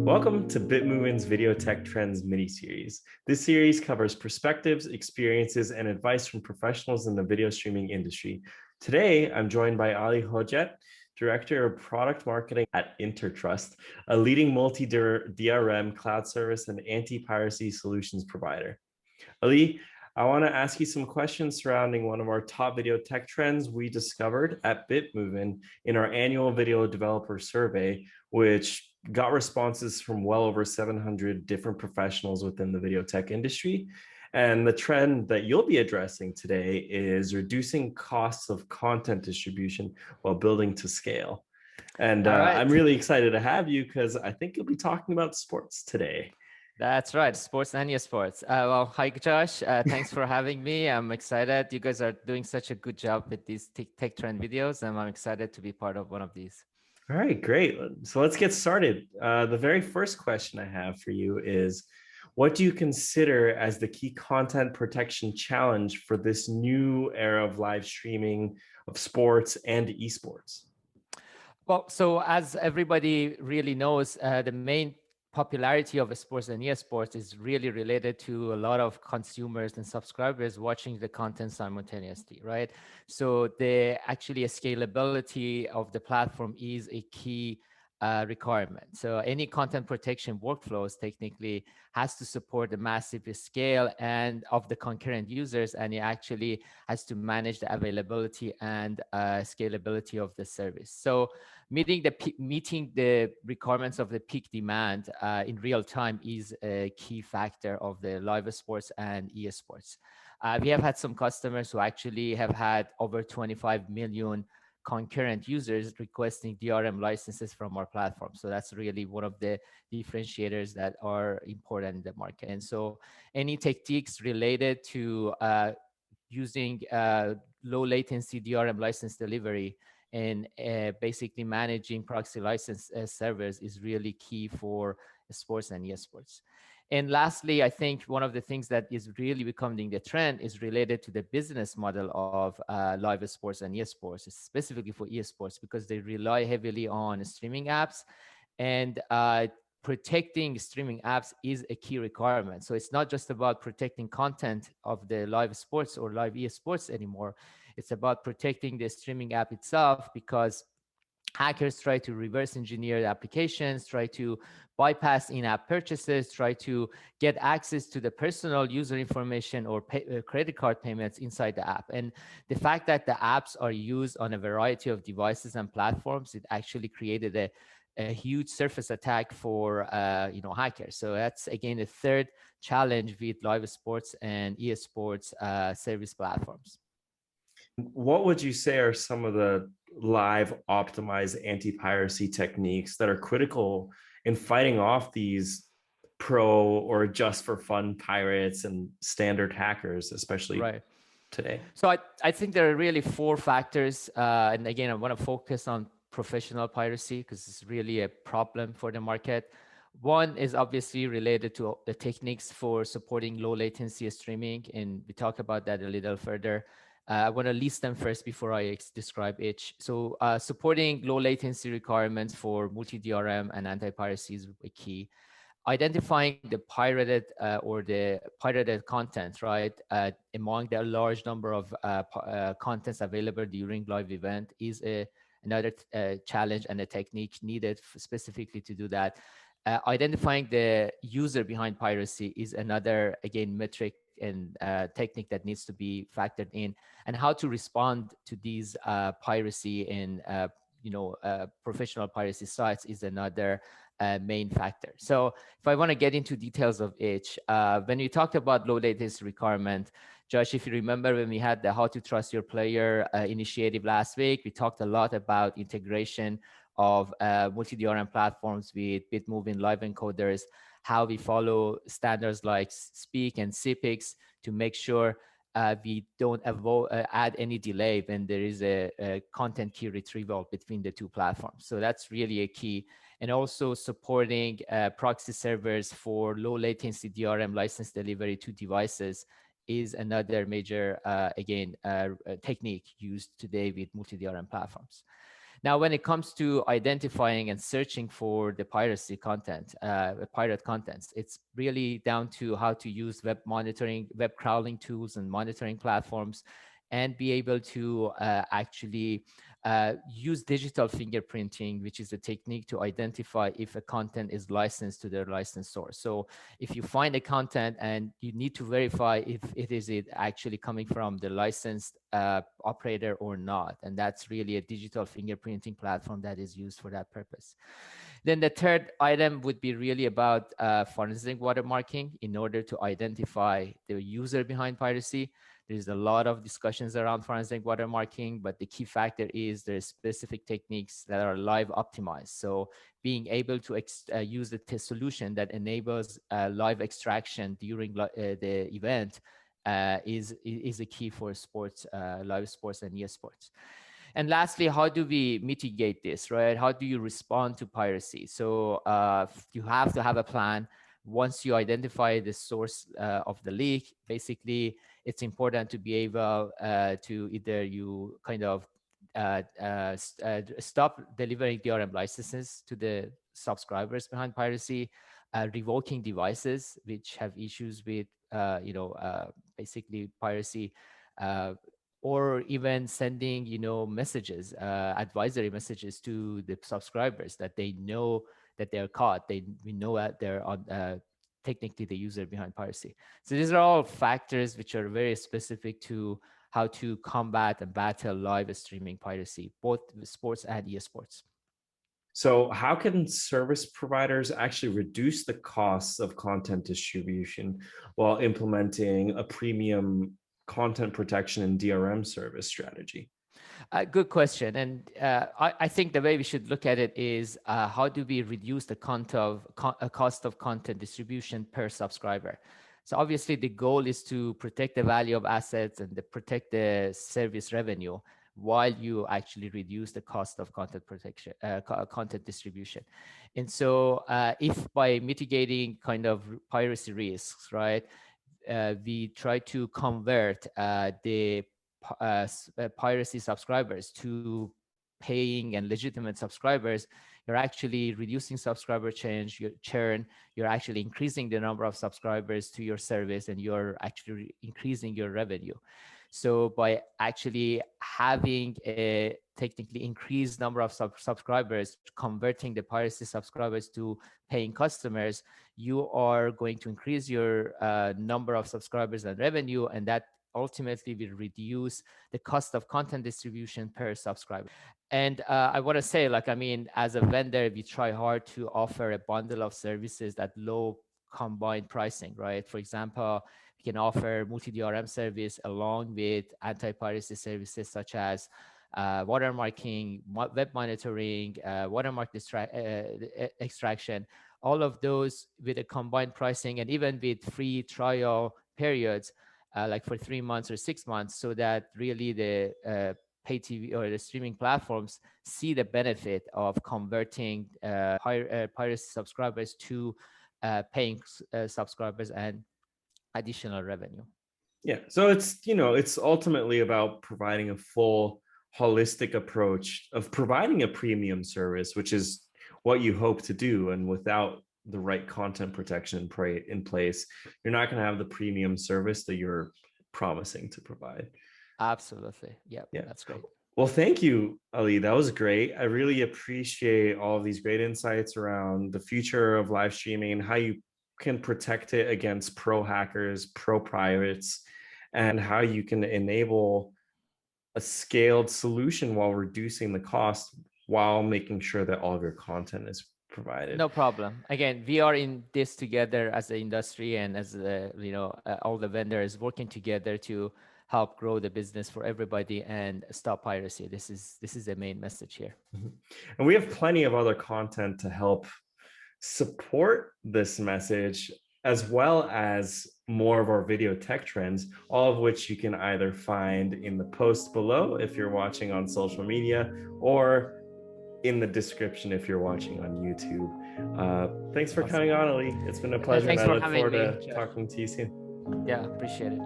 Welcome to BitMovement's Video Tech Trends mini-series. This series covers perspectives, experiences, and advice from professionals in the video streaming industry. Today, I'm joined by Ali Hodjat, Director of Product Marketing at Intertrust, a leading multi-DRM cloud service and anti-piracy solutions provider. Ali, I want to ask you some questions surrounding one of our top video tech trends we discovered at BitMovement in our annual video developer survey, which got responses from well over 700 different professionals within the video tech industry. And the trend that you'll be addressing today is reducing costs of content distribution while building to scale. And All right. I'm really excited to have you because I think you'll be talking about sports today. That's right. Sports and eSports. Well, hi, Josh. Thanks for having me. I'm excited. You guys are doing such a good job with these tech trend videos, and I'm excited to be part of one of these. All right, great. So let's get started. The very first question I have for you is, what do you consider as the key content protection challenge for this new era of live streaming of sports and esports? Well, so as everybody really knows, the main popularity of sports and esports is really related to a lot of consumers and subscribers watching the content simultaneously, right? So the actually a scalability of the platform is a key requirement. So any content protection workflows technically has to support the massive scale and of the concurrent users, and it actually has to manage the availability and scalability of the service. So meeting the requirements of the peak demand in real time is a key factor of the live sports and esports. We have had some customers who actually have had over 25 million concurrent users requesting DRM licenses from our platform. So that's really one of the differentiators that are important in the market. And so any techniques related to using low latency DRM license delivery and basically managing proxy license servers is really key for sports and esports. And lastly, I think one of the things that is really becoming the trend is related to the business model of live sports and esports, specifically for esports, because they rely heavily on streaming apps, and protecting streaming apps is a key requirement. So it's not just about protecting content of the live sports or live esports anymore. It's about protecting the streaming app itself, because hackers try to reverse engineer the applications, try to bypass in-app purchases, try to get access to the personal user information or credit card payments inside the app. And the fact that the apps are used on a variety of devices and platforms, it actually created a huge surface attack for hackers. So that's again the third challenge with live sports and esports service platforms. What would you say are some of the live optimized anti-piracy techniques that are critical in fighting off these pro or just for fun pirates and standard hackers, especially Right. today? So I think there are really four factors. And again, I want to focus on professional piracy because it's really a problem for the market. One is obviously related to the techniques for supporting low latency streaming, and we talk about that a little further. I want to list them first before I describe each. So supporting low latency requirements for multi-DRM and anti-piracy is a key. Identifying the pirated or the pirated content, right, among the large number of contents available during live event is another challenge and a technique needed specifically to do that. Identifying the user behind piracy is another, again, metric and technique that needs to be factored in, and how to respond to these piracy and professional piracy sites is another main factor. So if I want to get into details of each, when we talked about low latency requirement, Josh, if you remember when we had the How to Trust Your Player initiative last week, we talked a lot about integration of multi-DRM platforms with BitMovement live encoders, how we follow standards like SPEAK and CPIX to make sure we don't add any delay when there is a content key retrieval between the two platforms. So that's really a key. And also supporting proxy servers for low latency DRM license delivery to devices is another major, technique used today with multi-DRM platforms. Now, when it comes to identifying and searching for the piracy content, pirate contents, it's really down to how to use web monitoring, web crawling tools and monitoring platforms, and be able to actually use digital fingerprinting, which is a technique to identify if a content is licensed to their licensed source. So if you find a content and you need to verify if it actually coming from the licensed operator or not. And that's really a digital fingerprinting platform that is used for that purpose. Then the third item would be really about forensic watermarking in order to identify the user behind piracy. There's a lot of discussions around forensic watermarking, but the key factor is there's specific techniques that are live optimized. So being able to use the solution that enables live extraction during the event is a key for sports, live sports and eSports. And lastly, how do we mitigate this, right? How do you respond to piracy? So you have to have a plan. Once you identify the source of the leak, basically, it's important to be able to either you kind of stop delivering DRM licenses to the subscribers behind piracy, revoking devices which have issues with, basically piracy, or even sending, messages, advisory messages to the subscribers that they know that they're caught. We know that they're on technically the user behind piracy. So these are all factors which are very specific to how to combat and battle live streaming piracy, both sports and eSports. So how can service providers actually reduce the costs of content distribution while implementing a premium content protection and DRM service strategy? Good question. And I think the way we should look at it is how do we reduce the cost of content distribution per subscriber? So obviously the goal is to protect the value of assets and protect the service revenue while you actually reduce the cost of content protection, content distribution. And so if by mitigating kind of piracy risks, right, we try to convert the piracy subscribers to paying and legitimate subscribers, you're actually reducing subscriber churn, you're actually increasing the number of subscribers to your service, and you're actually increasing your revenue. So by actually having a technically increased number of subscribers, converting the piracy subscribers to paying customers, you are going to increase your number of subscribers and revenue, and that ultimately will reduce the cost of content distribution per subscriber. And I want to say, as a vendor, we try hard to offer a bundle of services at low combined pricing, right? For example, we can offer multi-DRM service along with anti-piracy services such as watermarking, web monitoring, watermark extraction, all of those with a combined pricing, and even with free trial periods, like for 3 months or 6 months, so that really the pay TV or the streaming platforms see the benefit of converting piracy subscribers to paying subscribers and additional revenue. Yeah. So it's ultimately about providing a full holistic approach of providing a premium service, which is what you hope to do. And without the right content protection in place, you're not going to have the premium service that you're promising to provide. Absolutely. Yeah, Yeah. that's great. Well, thank you, Ali. That was great. I really appreciate all of these great insights around the future of live streaming and how you can protect it against pro hackers, pro pirates, and how you can enable a scaled solution while reducing the cost while making sure that all of your content is provided. No problem. Again, we are in this together as the industry and as all the vendors working together to help grow the business for everybody and stop piracy. This is the main message here. And we have plenty of other content to help support this message, as well as more of our video tech trends, all of which you can either find in the post below if you're watching on social media, or in the description if you're watching on YouTube. Thanks for coming on, Ali. It's been a pleasure, and I look forward to talking to you soon. Yeah, appreciate it.